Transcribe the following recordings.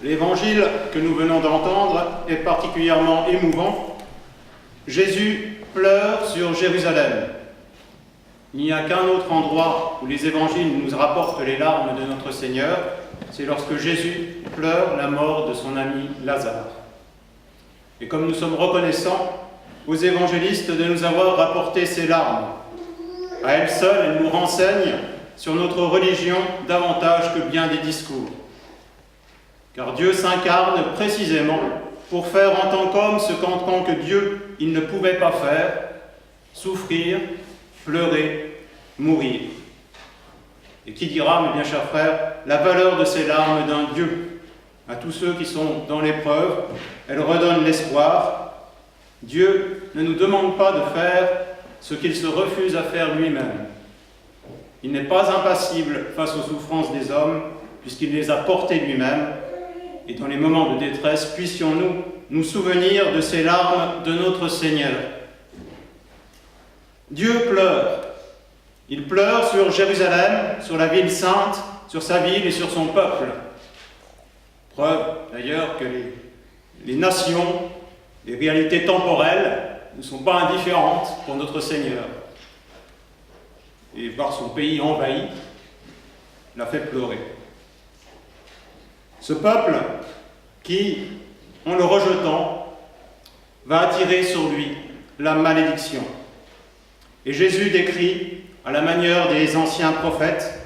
L'évangile que nous venons d'entendre est particulièrement émouvant. Jésus pleure sur Jérusalem. Il n'y a qu'un autre endroit où les évangiles nous rapportent les larmes de notre Seigneur, c'est lorsque Jésus pleure la mort de son ami Lazare. Et comme nous sommes reconnaissants aux évangélistes de nous avoir rapporté ces larmes, à elles seules, elles nous renseignent sur notre religion davantage que bien des discours. Car Dieu s'incarne précisément pour faire en tant qu'homme ce qu'en tant que Dieu il ne pouvait pas faire, souffrir, pleurer, mourir. Et qui dira, mes bien chers frères, la valeur de ces larmes d'un Dieu? À tous ceux qui sont dans l'épreuve, elles redonnent l'espoir. Dieu ne nous demande pas de faire ce qu'il se refuse à faire lui-même. Il n'est pas impassible face aux souffrances des hommes, puisqu'il les a portées lui-même. Et dans les moments de détresse, puissions-nous nous souvenir de ces larmes de notre Seigneur. Dieu pleure. Il pleure sur Jérusalem, sur la ville sainte, sur sa ville et sur son peuple. Preuve d'ailleurs que les nations, les réalités temporelles ne sont pas indifférentes pour notre Seigneur. Et voir son pays envahi l'a fait pleurer. Ce peuple qui, en le rejetant, va attirer sur lui la malédiction. Et Jésus décrit, à la manière des anciens prophètes,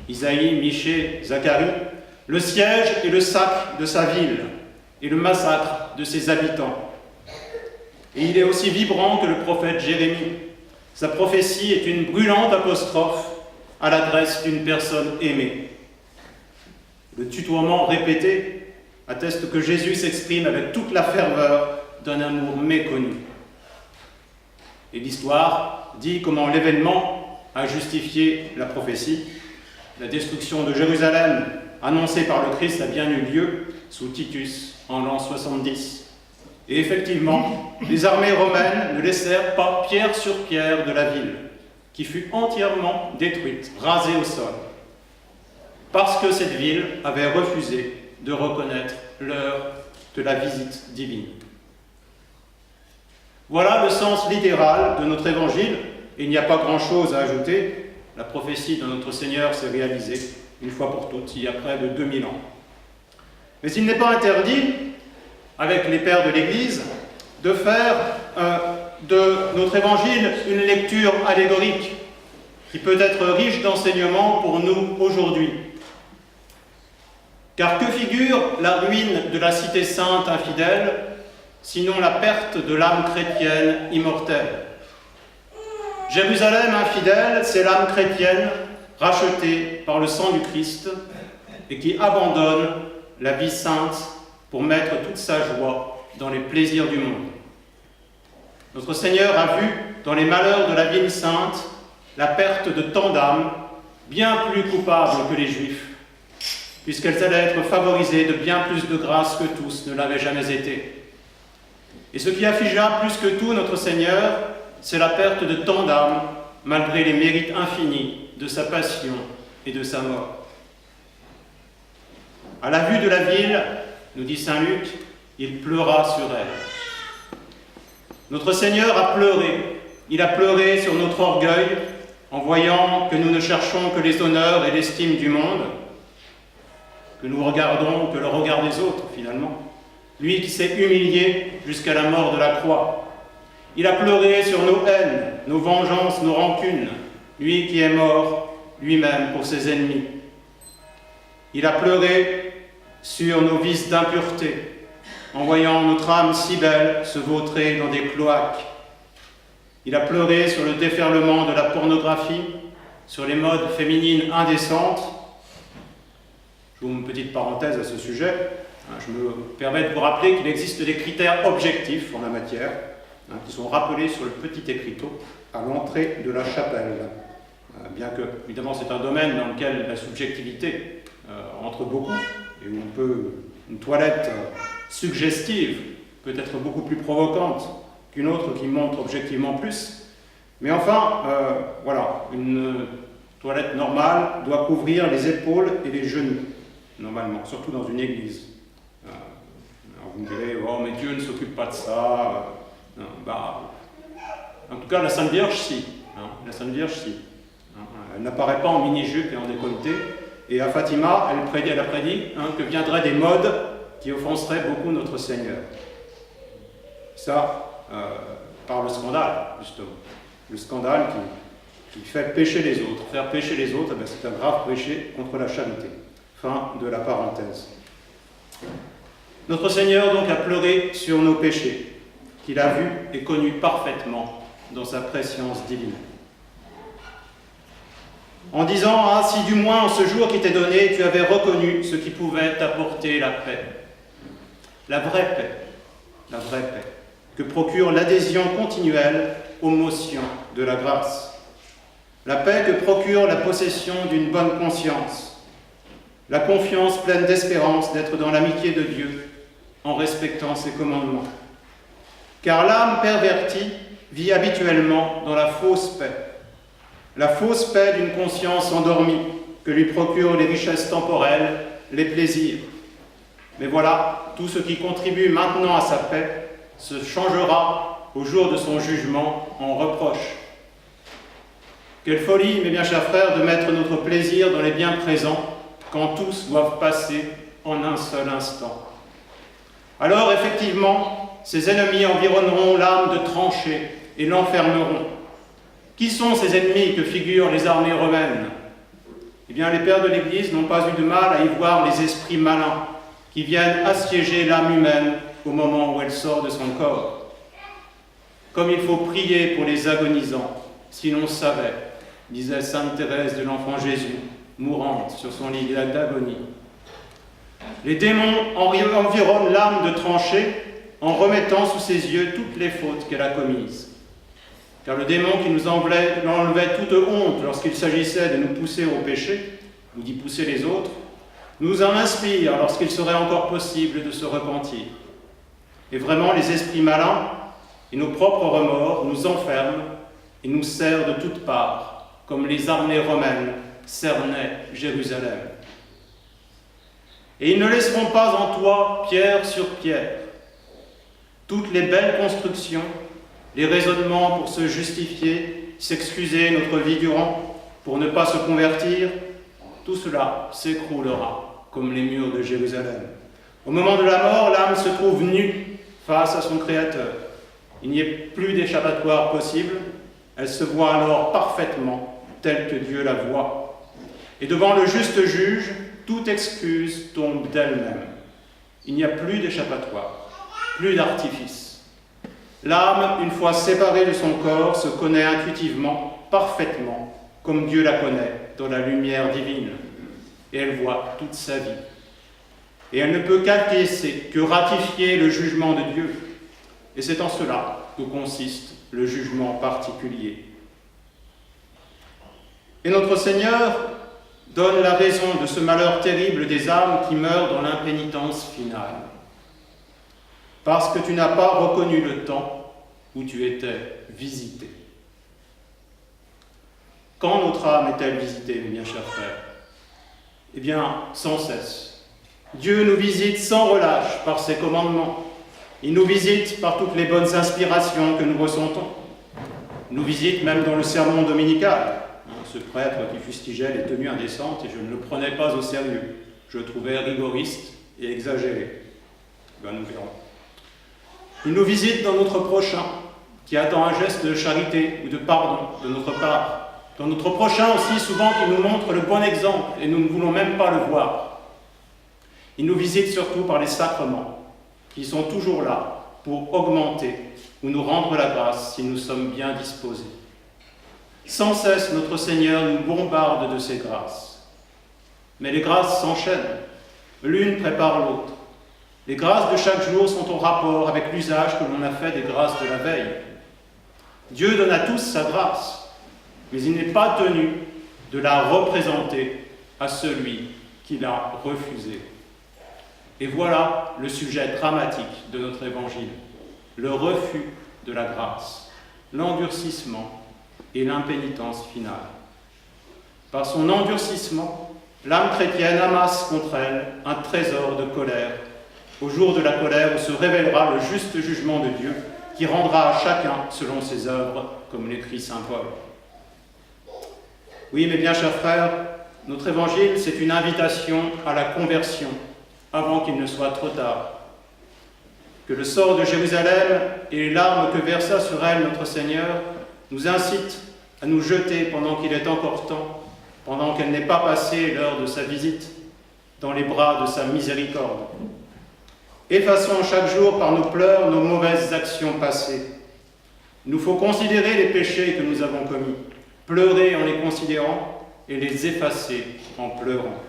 Isaïe, Michée, Zacharie, le siège et le sac de sa ville et le massacre de ses habitants. Et il est aussi vibrant que le prophète Jérémie. Sa prophétie est une brûlante apostrophe à l'adresse d'une personne aimée. Le tutoiement répété atteste que Jésus s'exprime avec toute la ferveur d'un amour méconnu. Et l'histoire dit comment l'événement a justifié la prophétie. La destruction de Jérusalem, annoncée par le Christ, a bien eu lieu sous Titus en l'an 70. Et effectivement, les armées romaines ne laissèrent pas pierre sur pierre de la ville, qui fut entièrement détruite, rasée au sol, parce que cette ville avait refusé de reconnaître l'heure de la visite divine. Voilà le sens littéral de notre évangile, et il n'y a pas grand-chose à ajouter. La prophétie de notre Seigneur s'est réalisée une fois pour toutes, il y a près de 2000 ans. Mais il n'est pas interdit, avec les pères de l'Église, de faire de notre évangile une lecture allégorique qui peut être riche d'enseignements pour nous aujourd'hui. Car que figure la ruine de la cité sainte infidèle, sinon la perte de l'âme chrétienne immortelle? Jérusalem infidèle, c'est l'âme chrétienne rachetée par le sang du Christ et qui abandonne la vie sainte pour mettre toute sa joie dans les plaisirs du monde. Notre Seigneur a vu dans les malheurs de la ville sainte la perte de tant d'âmes, bien plus coupables que les Juifs, puisqu'elles allaient être favorisées de bien plus de grâce que tous ne l'avaient jamais été. Et ce qui affligea plus que tout notre Seigneur, c'est la perte de tant d'âmes, malgré les mérites infinis de sa passion et de sa mort. À la vue de la ville, nous dit saint Luc, il pleura sur elle. Notre Seigneur a pleuré. Il a pleuré sur notre orgueil, en voyant que nous ne cherchons que les honneurs et l'estime du monde, que nous regardons que le regard des autres, finalement. Lui qui s'est humilié jusqu'à la mort de la croix. Il a pleuré sur nos haines, nos vengeances, nos rancunes. Lui qui est mort lui-même pour ses ennemis. Il a pleuré sur nos vices d'impureté, en voyant notre âme si belle se vautrer dans des cloaques. Il a pleuré sur le déferlement de la pornographie, sur les modes féminines indécentes. J'ouvre une petite parenthèse à ce sujet. Je me permets de vous rappeler qu'il existe des critères objectifs en la matière, qui sont rappelés sur le petit écriteau à l'entrée de la chapelle. Bien que, évidemment, c'est un domaine dans lequel la subjectivité entre beaucoup, et où une toilette suggestive peut être beaucoup plus provocante qu'une autre qui montre objectivement plus. Mais enfin, voilà, une toilette normale doit couvrir les épaules et les genoux, normalement, surtout dans une église. Alors vous me direz, oh mais Dieu ne s'occupe pas de ça. Non, en tout cas, la Sainte Vierge, si. La Sainte Vierge, si. Elle n'apparaît pas en mini-jupe et en décolleté. Et à Fatima, elle a prédit que viendraient des modes qui offenseraient beaucoup notre Seigneur. Ça, par le scandale, justement. Le scandale qui fait pécher les autres. Faire pécher les autres, c'est un grave péché contre la charité. Fin de la parenthèse. Notre Seigneur donc a pleuré sur nos péchés, qu'il a vus et connus parfaitement dans sa préscience divine. En disant, ah, si du moins en ce jour qui t'est donné, tu avais reconnu ce qui pouvait t'apporter la paix. La vraie paix, que procure l'adhésion continuelle aux motions de la grâce. La paix que procure la possession d'une bonne conscience. La confiance pleine d'espérance d'être dans l'amitié de Dieu en respectant ses commandements. Car l'âme pervertie vit habituellement dans la fausse paix d'une conscience endormie que lui procurent les richesses temporelles, les plaisirs. Mais voilà, tout ce qui contribue maintenant à sa paix se changera au jour de son jugement en reproche. Quelle folie, mes bien chers frères, de mettre notre plaisir dans les biens présents quand tous doivent passer en un seul instant. Alors, effectivement, ses ennemis environneront l'âme de tranchées et l'enfermeront. Qui sont ces ennemis que figurent les armées romaines? Eh bien, les pères de l'Église n'ont pas eu de mal à y voir les esprits malins qui viennent assiéger l'âme humaine au moment où elle sort de son corps. Comme il faut prier pour les agonisants, si l'on savait, disait sainte Thérèse de l'Enfant Jésus, mourante sur son lit d'agonie. Les démons environnent l'âme de tranchée en remettant sous ses yeux toutes les fautes qu'elle a commises. Car le démon qui nous enlevait toute honte lorsqu'il s'agissait de nous pousser au péché, ou d'y pousser les autres, nous en inspire lorsqu'il serait encore possible de se repentir. Et vraiment, les esprits malins et nos propres remords nous enferment et nous serrent de toutes parts, comme les armées romaines cernaient Jérusalem. Et ils ne laisseront pas en toi pierre sur pierre. Toutes les belles constructions, les raisonnements pour se justifier, s'excuser notre vie durant, pour ne pas se convertir, tout cela s'écroulera comme les murs de Jérusalem. Au moment de la mort, l'âme se trouve nue face à son Créateur. Il n'y a plus d'échappatoire possible, elle se voit alors parfaitement telle que Dieu la voit. Et devant le juste juge, toute excuse tombe d'elle-même. Il n'y a plus d'échappatoire, plus d'artifice. L'âme, une fois séparée de son corps, se connaît intuitivement, parfaitement, comme Dieu la connaît dans la lumière divine. Et elle voit toute sa vie. Et elle ne peut qu'acquiescer, que ratifier le jugement de Dieu. Et c'est en cela que consiste le jugement particulier. Et notre Seigneur donne la raison de ce malheur terrible des âmes qui meurent dans l'impénitence finale. Parce que tu n'as pas reconnu le temps où tu étais visité. Quand notre âme est-elle visitée, mes bien chers frères? Eh bien, sans cesse. Dieu nous visite sans relâche par ses commandements. Il nous visite par toutes les bonnes inspirations que nous ressentons. Il nous visite même dans le sermon dominical. Ce prêtre qui fustigeait les tenues indécentes, et je ne le prenais pas au sérieux. Je le trouvais rigoriste et exagéré. Ben, nous verrons. Il nous visite dans notre prochain, qui attend un geste de charité ou de pardon de notre part. Dans notre prochain aussi, souvent, qui nous montre le bon exemple, et nous ne voulons même pas le voir. Il nous visite surtout par les sacrements, qui sont toujours là pour augmenter ou nous rendre la grâce si nous sommes bien disposés. Sans cesse, notre Seigneur nous bombarde de ses grâces. Mais les grâces s'enchaînent, l'une prépare l'autre. Les grâces de chaque jour sont en rapport avec l'usage que l'on a fait des grâces de la veille. Dieu donne à tous sa grâce, mais il n'est pas tenu de la représenter à celui qui l'a refusée. Et voilà le sujet dramatique de notre évangile, le refus de la grâce, l'endurcissement et l'impénitence finale. Par son endurcissement, l'âme chrétienne amasse contre elle un trésor de colère au jour de la colère où se révélera le juste jugement de Dieu, qui rendra à chacun selon ses œuvres, comme l'écrit saint Paul. Oui, mes bien chers frères, notre évangile, c'est une invitation à la conversion, avant qu'il ne soit trop tard. Que le sort de Jérusalem et les larmes que versa sur elle notre Seigneur nous incitent à nous jeter pendant qu'il est encore temps, pendant qu'elle n'est pas passée l'heure de sa visite, dans les bras de sa miséricorde. Effaçons chaque jour par nos pleurs nos mauvaises actions passées. Il nous faut considérer les péchés que nous avons commis, pleurer en les considérant et les effacer en pleurant.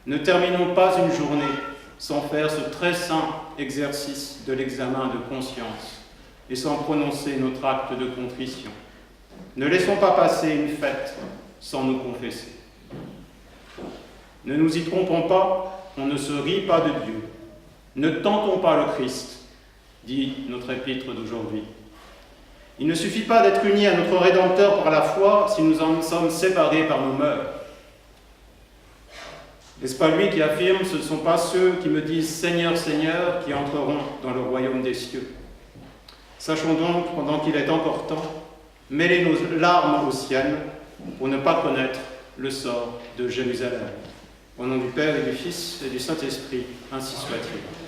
Ne terminons pas une journée sans faire ce très saint exercice de l'examen de conscience et sans prononcer notre acte de contrition. Ne laissons pas passer une fête sans nous confesser. Ne nous y trompons pas, on ne se rit pas de Dieu. Ne tentons pas le Christ, dit notre épître d'aujourd'hui. Il ne suffit pas d'être unis à notre Rédempteur par la foi si nous en sommes séparés par nos mœurs. N'est-ce pas lui qui affirme « Ce ne sont pas ceux qui me disent « Seigneur, Seigneur » qui entreront dans le royaume des cieux ». Sachons donc, pendant qu'il est encore temps, mêler nos larmes aux siennes pour ne pas connaître le sort de Jérusalem. Au nom du Père et du Fils et du Saint-Esprit, ainsi soit-il.